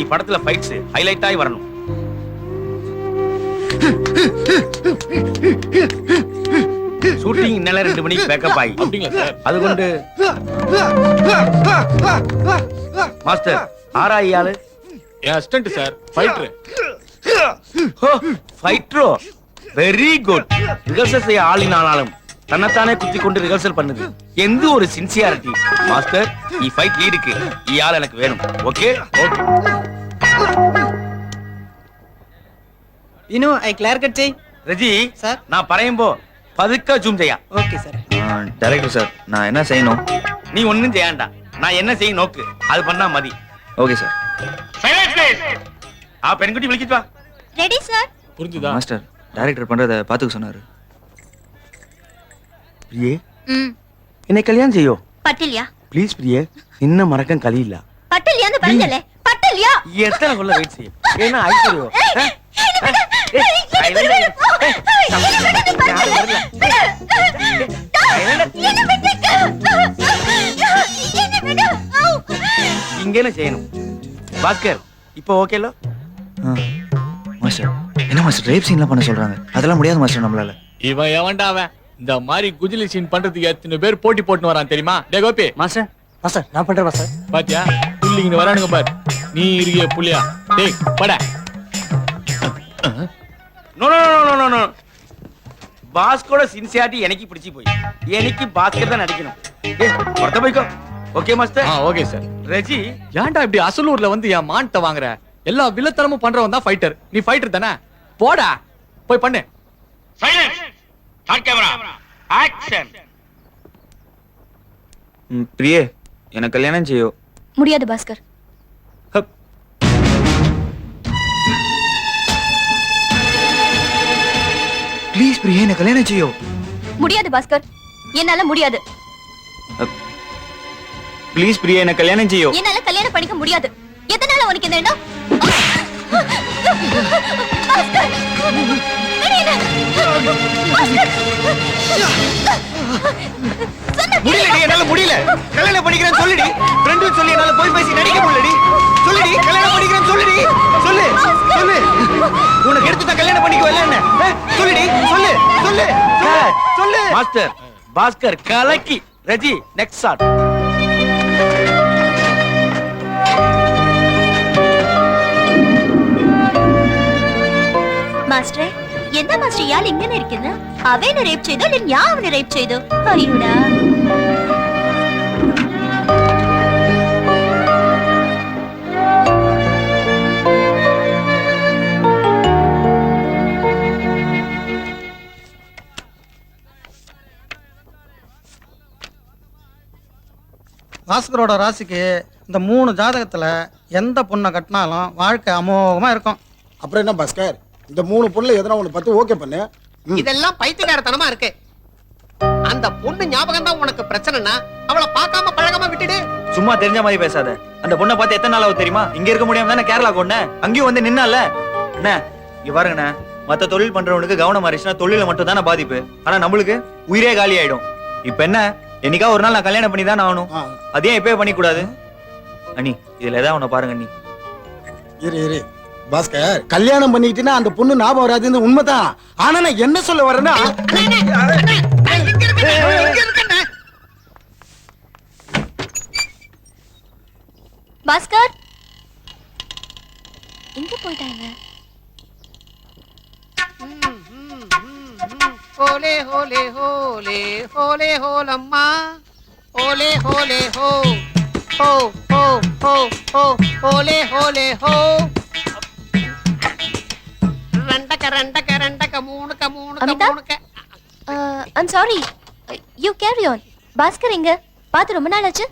நீ படத்துல fights highlight ஆகி வரணும். ஷூட்டிங் இன்னல 2 மணிக்கு பேக்கப் ஆகி அப்படிங்களா சார்? அது கொண்டு மாஸ்டர் ஆராய் ஆளு என் அசிஸ்டன்ட் சார், ஃபைட்டர். ஃபைட்ரோ வெரி குட். ரிஹர்சல் செய்ய ஆளினாலும் தன்னைத்தானே குத்தி கொண்டு ரிஹர்சல் பண்ணுது. எந்த ஒரு சின்சியாரிட்டி. மாஸ்டர் நீ ஃபைட் லீடுக்கு ಈ ஆள் எனக்கு வேணும். Okay okay. வினு ஐ கிளியர் கட் செய். ரஜி சார் நான் பரையும்போ பதுக்க ஜூம் செய்யா. Okay sir. டைரக்டர் சார் நான் என்ன செய்யணும்? நீ ஒண்ணும் செய்யாண்டா, நான் என்ன செய்ய நோக்கு அது பண்ணா மதி. Okay sir. பெண்குட்டி விളിக்கிட்டு வா. Ready sir. புரிஞ்சுதா? மாஸ்டர் டைரக்டர் பண்றத பாத்துக்க சொன்னாரு. பிரியே என்னை கல்யாணம் செய்யோ. பட்டில்யா ப்ளீஸ் பிரியே, இன்னும் மறக்கம் கலியில்ல. பட்டில்யான்னு പറഞ്ഞല്ലേ? பட்டில்யா எத்தனை கொள்ள வெயிட் செய்யும். ஏன்னா ஐஸ்வர்யோ இங்க என்ன செய்யணும் பாஸ்கர்? இப்போ ஓகேல? மாஸ்டர் என்ன மாஸ்டர் ரேப் சீன்லாம் பண்ண சொல்றாங்க? அதெல்லாம் முடியாது மாஸ்டர் நம்மளால. இவன் எவன்டா அவன்? இந்த மாதிரி குஜிலி சீன் பண்றதுக்கு எத்தனை பேர் போட்டி போட்டு வரான் தெரியுமா? டேய் கோபி, மாஸ்டர் மாஸ்டர் நான் பண்றேன் மாஸ்டர். பாத்தியா புள்ளிங்க வரானுங்க பார். நீ இருக்கிய புள்ளியா? டேய் பட. No no no no no. பாஸ்கோட சின்சியாரிட்டி எனக்கு பிடிச்சி போய். எனக்கு பாஸ்கர் தான் நடிக்கணும். டேய் வரத போய்க்கோ. Okay master. Okay sir. Raji ஏன்டா இப்படி அசலூர்ல வந்து என் மான்ட்ட வாங்குற? எல்லா வில்லத்தனமும் பண்றவன் தான் ஃபைட்டர். நீ ஃபைட்டர் தானே? போடா போய் பண்ணு. சைலன்ஸ். Start camera. ஆக்ஷன். பிரியே எனக்கு கல்யாணம் செய்யோ. முடியாது பாஸ்கர். ப்ளீஸ் பிரியே எனக்கு கல்யாணம் செய்யோ. முடியாது பாஸ்கர், என்னால முடியாது. ப்ளீஸ் பிரியே எனக்கு கல்யாணம் செய்யோ. என்னால கல்யாணம் பண்ணிக்க முடியாது. எதனால உனக்கு இந்த எண்ணம்? பாஸ்கர் வெளியில. முடியலடி, என்னால முடியல. கல்யாணம் பண்ணிக்கிறேன் சொல்லுடி. ஃப்ரெண்ட் சொல்லி என்னால போய் பேசி நடிக்க முடியலடி. சொல்லுடி கல்யாணம் பண்ணிக்கிறேன் சொல்லுடி. சொல்லு சொல்லு. உனக்கு எடுத்து தான் கல்யாணம் பண்ணிக்குவல என்ன? சொல்லுடி சொல்லு சொல்லு சொல்லு. மாஸ்டர் பாஸ்கர் கலக்கி. Raji next shot. മാസ്റ്ററെ എന്താ മാസ്റ്റർ ഇയാൾ ഇങ്ങനെ ഇരിക്കുന്നു? അവനെ റേപ്പ് ചെയ്തോ അല്ലെങ്കിൽ ഞാൻ അവനെ റേപ്പ് ചെയ്തോ? അയ്യോടാ. பாஸ்கரோட ராசிக்கு இந்த 3 ஜாதகத்துல எந்த பொண்ணை கட்டினாலும் வாழ்க்கை அமோகமா இருக்கும். அப்புறம் என்ன பாஸ்கர், இந்த 3 பொண்ணுல எதனா ஒண்ணு பார்த்து ஓகே பண்ணு. இதெல்லாம் பைத்தியக்காரத்தனமா இருக்கு. அந்த பொண்ணு ஞாபகம் தான் உனக்கு பிரச்சனைனா அவளை பார்க்காம பழகாம விட்டுடு. சும்மா தெரிஞ்ச மாதிரி பேசாத. அந்த பொண்ணை பார்த்து எத்தனை நாள் ஆகுது தெரியுமா? இங்க இருக்க முடியாம தானே கேரளா கொண்ட. அங்கேயும் வந்து நின்னால என்ன? இங்க பாருங்கண்ணே, மத்த தொழில் பண்றவனுக்கு கவனம் மாறிச்சுன்னா தொழில மட்டும் தானே பாதிப்பு. ஆனா நம்மளுக்கு உயிரே காலி ஆயிடும். இப்ப என்ன, என்னைக்கா ஒரு நாள் நான் கல்யாணம் பண்ணி தானே ஆகணும். அதே இப்பவே பண்ணி கூடாது அண்ணி. இதுல ஏதாவது உன்னை பாருங்க அண்ணி. இரு பாஸ்கர், கல்யாணம் பண்ணிக்கிட்டீங்கன்னா அந்த பொண்ணு ஞாபகம் வராதுன்னு உண்மைதான். ஆனா நான் என்ன சொல்ல வரேன்னா, பாஸ்கர் எங்க போயிட்டாங்க? ஹோலே ஹோலே ஹோலே ஹோலே ஹோலம்மா ஹோலே ஹோலே ஹோ ஹோ ஹோ ஹோ ஹோ ஹோலே ஹோலே ஹோ. ரெண்டக்க ரெண்டக்க ரெண்டக்க மூணுக்க மூணுக்க மூணுக்க. I'm sorry, you carry on. Bhaskar எங்க? பார்த்து ரொம்ப நாள் ஆச்சு.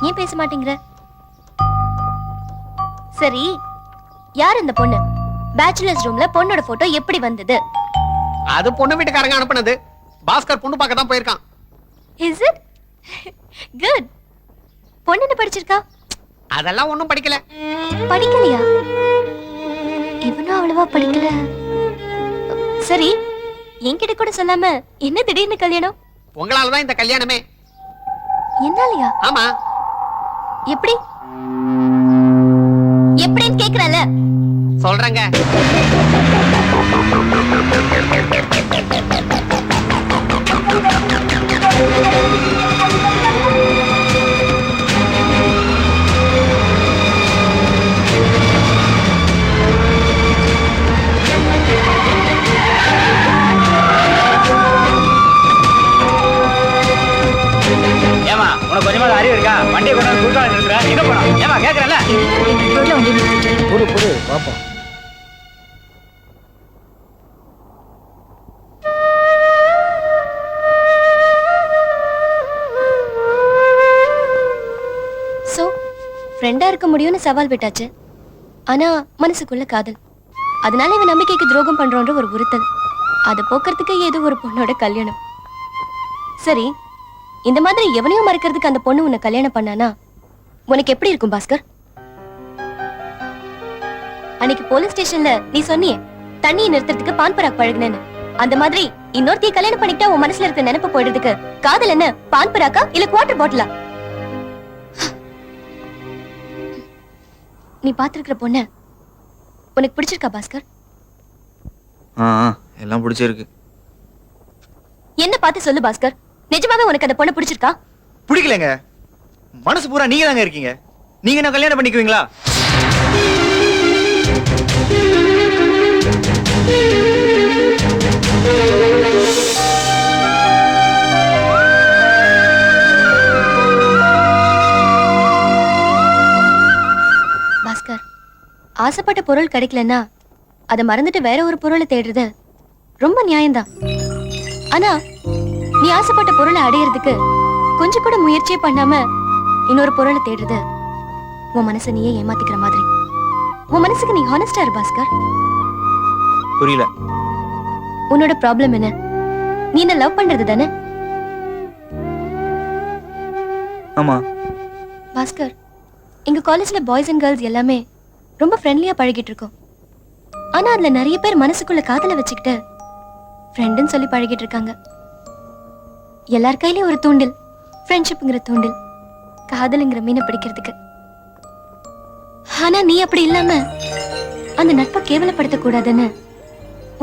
ஏன் பேச மாட்டேங்கிற? சரி, யார் இந்த பொண்ணு? பேச்சுலர்ஸ் ரூம்ல பொண்ணோட போட்டோ எப்படி வந்தது? அது பொண்ணு வீட்டுக்காரங்க அனுப்புனது. பாஸ்கர் பொண்ணு பார்க்க தான் போயிருக்கான். Is it? Good. பொண்ணு என்ன படிச்சிருக்கா? அதெல்லாம் ஒண்ணும் படிக்கல. படிக்கலையா? இவனும் அவ்வளவா படிக்கல. சரி, என்கிட்ட கூட சொல்லாம என்ன திடீர்னு கல்யாணம்? உங்களால தான் இந்த கல்யாணமே. என்னாலயா? ஆமா. எப்படி? கேக்குறல சொல்றேங்க. ஏமா உனக்கு கொஞ்சமா அறிவு இருக்கா? வண்டியை கொண்டு வந்து குறுக்கால நிறுத்துற, எங்க போனோம்? ஏமா கேக்குறல? ரோட்ல வண்டி நிறுத்திட்டு பொறு பொறு பாப்போம். சோ ஃப்ரெண்டா இருக்க முடியும்னு சவால் விட்டாச்சு. ஆனா மனசுக்குள்ள காதல். அதனால இவன் நம்பிக்கைக்கு துரோகம் பண்றோன்ற ஒரு உறுத்தல். அதை போக்குறதுக்கு ஏதோ ஒரு பொண்ணோட கல்யாணம். சரி, இந்த மாதிரி எவனையும் மறக்கிறதுக்கு அந்த பொண்ணு உன்னை கல்யாணம் பண்ணானா உனக்கு எப்படி இருக்கும் பாஸ்கர்? அன்னைக்கு போலீஸ் ஸ்டேஷன்ல நீ சொன்னியே தண்ணியை நிறுத்துறதுக்கு பான் பராக் பழகுனேன்னு. அந்த மாதிரி இன்னொருத்தைய கல்யாணம் பண்ணிட்டா உன் மனசுல இருக்க நினைப்பு போயிடுறதுக்கு காதல் என்ன பான் பராக்கா இல்ல குவார்டர் பாட்டிலா? நீ பாத்துருக்கிற பொண்ண உனக்கு பிடிச்சிருக்கா பாஸ்கர்? எல்லாம் பிடிச்சிருக்கு. என்ன பார்த்து சொல்லு பாஸ்கர், நிஜமாவே உனக்கு அந்த பொண்ணை பிடிச்சிருக்கா? பிடிக்கலங்க. மனசு பூரா நீங்க தாங்க இருக்கீங்க. நீங்க என்ன கல்யாணம் பண்ணிக்குவீங்களா? பாஸ்கர், ஆசைப்பட்ட பொருள் கிடைக்கலன்னா அதை மறந்துட்டு வேற ஒரு பொருளை தேடுறது ரொம்ப நியாயம்தான். ஆனா நீ ஆசைப்பட்ட பொருளை அடையிறதுக்கு கொஞ்சம் கூட முயற்சியே பண்ணாம இன்னொரு பொருளை தேடுறது உன் மனசை நீயே ஏமாத்திக்கிற மாதிரி. உன் மனசுக்கு நீ ஹானஸ்டா இரு பாஸ்கர். புரியல. உன்னோட ப்ராப்ளம் என்ன? நீ என்ன லவ் பண்றது தானே? ஆமா பாஸ்கர், எங்க காலேஜ்ல பாய்ஸ் அண்ட் கேர்ள்ஸ் எல்லாமே ரொம்ப ஃப்ரெண்ட்லியா பழகிட்டு இருக்கோம். ஆனா அதுல நிறைய பேர் மனசுக்குள்ள காதல வச்சுக்கிட்டு ஃப்ரெண்டுன்னு சொல்லி பழகிட்டு இருக்காங்க. எல்லார் கையிலயும் ஒரு தூண்டில், ஃப்ரெண்ட்ஷிப்ங்கிற தூண்டில், காதலுங்கிற மீனை பிடிக்கிறதுக்கு. ஆனா நீ அப்படி இல்லாம அந்த நட்பை கேவலப்படுத்த கூடாதுன்னு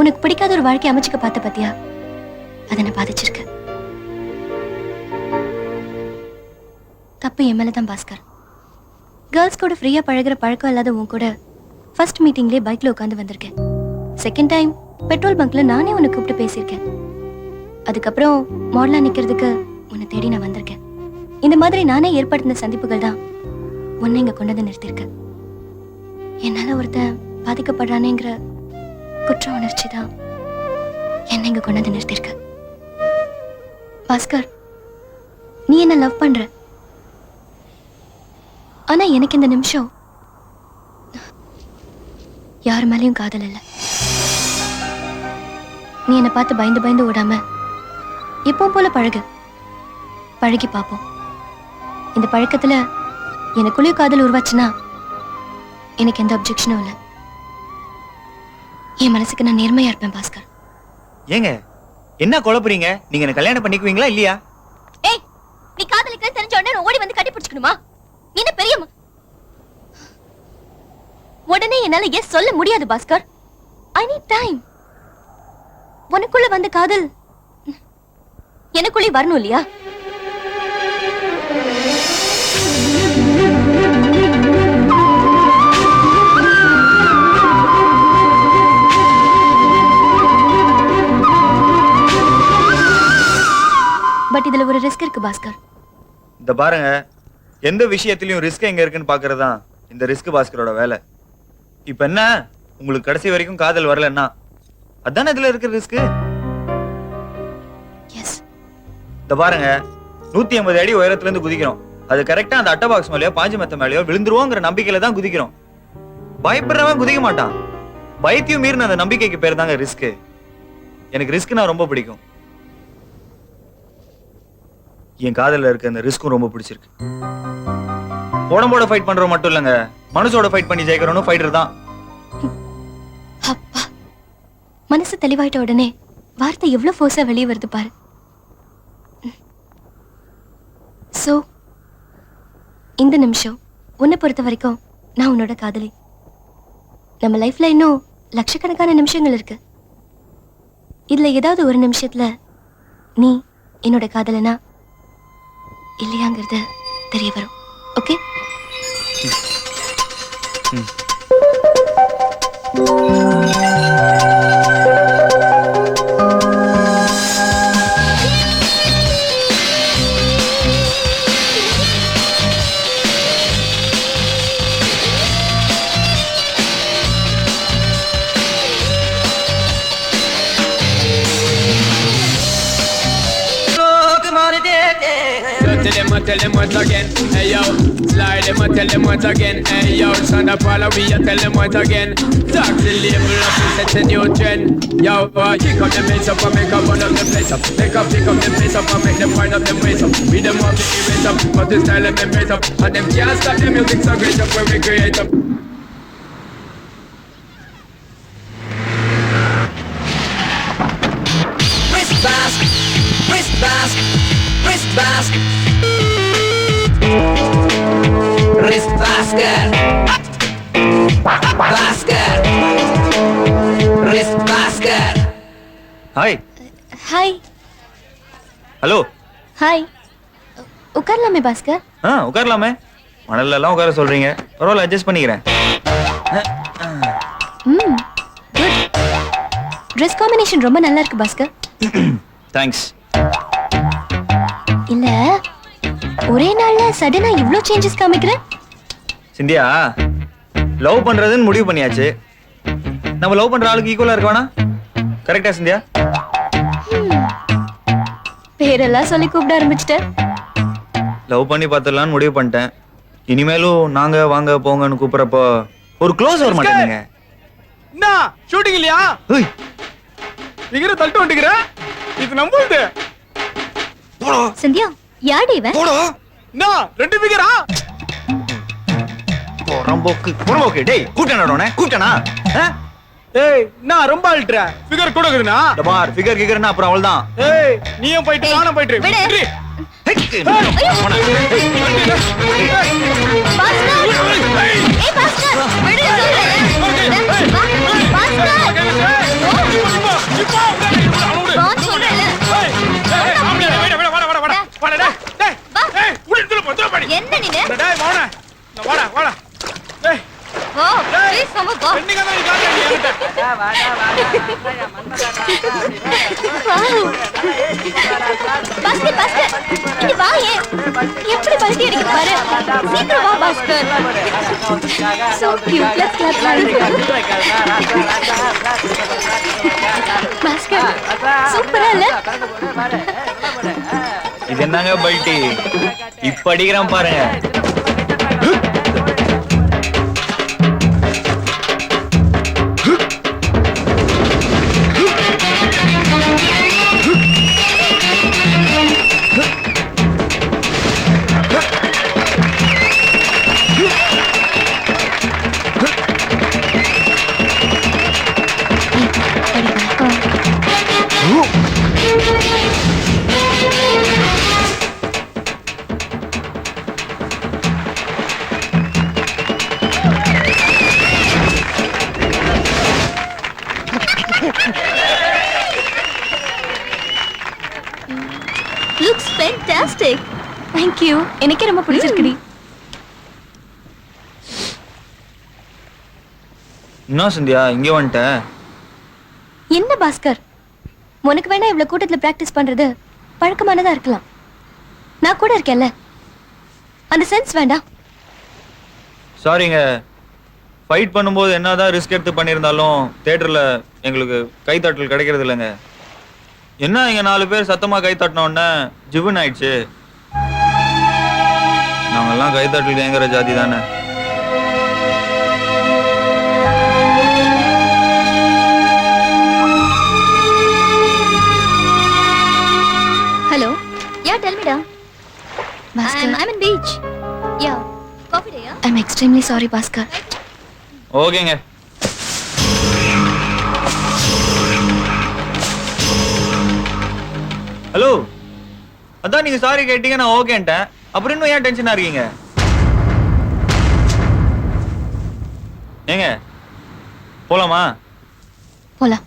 உனக்கு பிடிக்காத ஒரு வாழ்க்கை அமைச்சுக்க பார்த்த பாத்தியா? அதனை பாதிச்சிருக்க. தப்பு என் மேலதான் பாஸ்கர். கேர்ள்ஸ் கூட ஃப்ரீயா பழகுற பழக்கம் இல்லாத உன் கூட ஃபர்ஸ்ட் மீட்டிங்லேயே பைக்ல உட்காந்து வந்திருக்கேன். செகண்ட் டைம் பெட்ரோல் பங்க்ல நானே உன்னை கூப்பிட்டு பேசியிருக்கேன். அதுக்கப்புறம் மாடலா நிக்கிறதுக்கு உன்னை தேடி நான் வந்திருக்கேன். இந்த மாதிரி நானே ஏற்படுத்தின சந்திப்புகள் தான் உன்னை இங்க கொண்டு வந்து நிறுத்திருக்க. என்னால ஒருத்தன் பாதிக்கப்படுறானேங்கிற குற்ற உணர்ச்சி தான் என்னை இங்க கொண்டு வந்து நிறுத்திருக்க. பாஸ்கர், நீ என்ன லவ் பண்ற. ஆனா எனக்கு இந்த நிமிஷம் யார் மேலயும் காதல் இல்ல. நீ என்னை பார்த்து பயந்து பயந்து ஓடாம எப்பவும் போல பழகு. பழகி பார்ப்போம். இந்த பழக்கத்துல எனக்குள்ளேயும் காதல் உருவாச்சுன்னா எனக்கு எந்த அப்ஜெக்ஷனும் இல்லை. என் மனசுக்கு நான் நேர்மையா இருப்பேன் பாஸ்கர். ஏங்க என்ன குழப்புறீங்க? நீங்க என்ன கல்யாணம் பண்ணிக்குவீங்களா இல்லையா? ஏய், நீ காதலிக்க தெரிஞ்ச உடனே ஓடி வந்து கட்டி பிடிச்சுக்கணுமா? நீ என்ன பெரிய உடனே என்னால எஸ் சொல்ல முடியாது பாஸ்கர். I need time. உனக்குள்ள வந்த காதல் எனக்குள்ளே வரணும் இல்லையா? பட் இதுல ஒரு ரிஸ்க் இருக்கு பாஸ்கர். இந்த பாருங்க, எந்த விஷயத்திலயும் ரிஸ்க் எங்க இருக்குன்னு பாக்குறதுதான் இந்த ரிஸ்க் பாஸ்கரோட வேலை. இப்ப என்ன, உங்களுக்கு கடைசி வரைக்கும் காதல் வரலன்னா அதானே இதுல இருக்கிற ரிஸ்க். எஸ். இந்த பாருங்க, 150 அடி உயரத்துல இருந்து குதிக்கிறோம். அது கரெக்டா அந்த அட்டை பாக்ஸ் மேலயோ பாஞ்சு மெத்த மேலயோ விழுந்துருவோங்கிற நம்பிக்கையில தான் குதிக்கிறோம். பயப்படுறவன் குதிக்க மாட்டான். பயத்தையும் மீறின அந்த நம்பிக்கைக்கு பேர் தாங்க ரிஸ்க். எனக்கு ரிஸ்க்னா ரொம்ப பிடிக்கும். என் காதல்ல இருக்க அந்த ரிஸ்க்கும் ரொம்ப பிடிச்சிருக்கு. உடம்போட ஃபைட் பண்றோம் மட்டும் இல்லங்க, மனசோட ஃபைட் பண்ணி ஜெயிக்கிறவனும் ஃபைட்டர் தான். அப்பா, மனசு தெளிவாயிட்ட உடனே வார்த்தை எவ்வளவு ஃபோர்ஸா வெளியே வருது பாரு. சோ இந்த நிமிஷம் உன்னை பொறுத்த வரைக்கும் நான் உன்னோட காதலி. நம்ம லைஃப்ல இன்னும் லட்சக்கணக்கான நிமிஷங்கள் இருக்கு. இதுல ஏதாவது ஒரு நிமிஷத்துல நீ என்னோட காதலனா இல்லையாங்கிறது தெரிய வரும். Okay? Tell them once again, hey yo. Slide them and tell them once again, hey yo. Son of Paula, we tell them once again. Talk the label up and set a new trend. Yo, kick up the bass up and make up one of the place up. Pick up the bass up and make them wind up them waist up. We them want to erase up, but the style of them raise up. And them can't stop the music so great up when we create up. Wrist basket, wrist basket, wrist basket. Wrist basket. Basket. Wrist basket. Hi. Hi. Hello. Hi. உட்காரலாமே பாஸ்கர்? உட்காரலாமே. மணல்ல எல்லாம் உட்கார சொல்றீங்க. பரவாயில்ல, adjust பண்ணிக்கிறேன். Good. Dress combination ரொம்ப நல்லா இருக்கு பாஸ்கர். தேங்க்ஸ். இல்ல, ஒரே நாள்ல சடனா இவ்ளோ சேஞ்சஸ் காமிக்கிற? சிந்தியா, லவ் பண்றதுன்னு முடிவு பண்ணியாச்சு. நம்ம லவ் பண்ற ஆளுக்கு ஈக்குவலா இருக்க வேணா? கரெக்டா சிந்தியா? பேரெல்லாம் சொல்லி கூப்பிட ஆரம்பிச்சிட்ட. லவ் பண்ணி பார்த்துடலான்னு முடிவு பண்ணிட்டேன். இனிமேலும் நாங்க வாங்க போங்கன்னு கூப்பிடுறப்போ ஒரு க்ளோஸ் வர மாட்டேங்க. என்ன ஷூட்டிங் இல்லையா? இங்கற தள்ளிட்டு வந்துக்கிற? இது நம்புது. சந்தியா, யாடி இவன்? என்ன ரெண்டு பிகரா? புறம்போக்கு. டேய், கூட்டனடோனே, கூட்டனா? ஏய், நான் ரொம்ப அல்ட்ற. ஃபிகர் கொடுக்குதுனா? டபார், ஃபிகர் கிகர்னா அப்புறம் அவள்தான். ஏய், நீயும் போயிட்டு நானும் போயிட்டு. விடு. விடு. பாஸ்கர்! ஏய் பாஸ்கர், விடு சொல்றேன். பாஸ்கர்! வான் சொல்றேன்ல. என்ன நீ? டேய் வாடா. வாடா. டேய். வா, ப்ளீஸ் நம்ம வா. பெண்டிங்கா தான் கால் பண்ணிட்ட. பாஸ்கர், இங்க வா. எப்படி பல்டி அடிக்க பாரு. சீக்கிரம் வா Bhaskar. So cute. Let's clap. Bhaskar, சூப்பரா இல்ல? இது என்னங்க பல்டி? இப்ப அடிக்கிறான் பாருங்க. Looks fantastic. Thank you. எனக்கு ரொம்ப பிடிச்சிருக்குடி. என்ன சிந்தியா, இங்க வந்துட்ட? என்ன பாஸ்கர், உனக்கு வேணா இவ்வளவு கூட்டத்துல பிராக்டிஸ் பண்றது பழக்கமானதா இருக்கலாம். நான் கூட இருக்கேன்ல, அந்த சென்ஸ் வேண்டாம். சாரிங்க, ஃபைட் பண்ணும்போது என்னதான் ரிஸ்க் எடுத்து பண்ணியிருந்தாலும் தியேட்டர்ல எங்களுக்கு கைத்தட்டல் கிடைக்கிறது இல்லைங்க. என்ன இங்க 4 பேர் சத்தமா கை தட்டின உடனே ஜிவன் ஆயிடுச்சு. நாங்கெல்லாம் கைத்தட்டல் ஏங்குற ஜாதி தானே. ஹலோ, யா டெல் மீ டா. I'm in beach. Yeah. Coffee day, yeah? I'm extremely sorry, Bhaskar. ஓகேங்க. ஹலோ, அதான் நீங்க சாரி கேட்டீங்க, நான் ஓகேன்ட்டேன். அப்புறம் இன்னும் ஏன் டென்ஷனா இருக்கீங்க? ஏங்க, போலாமா? போலாம்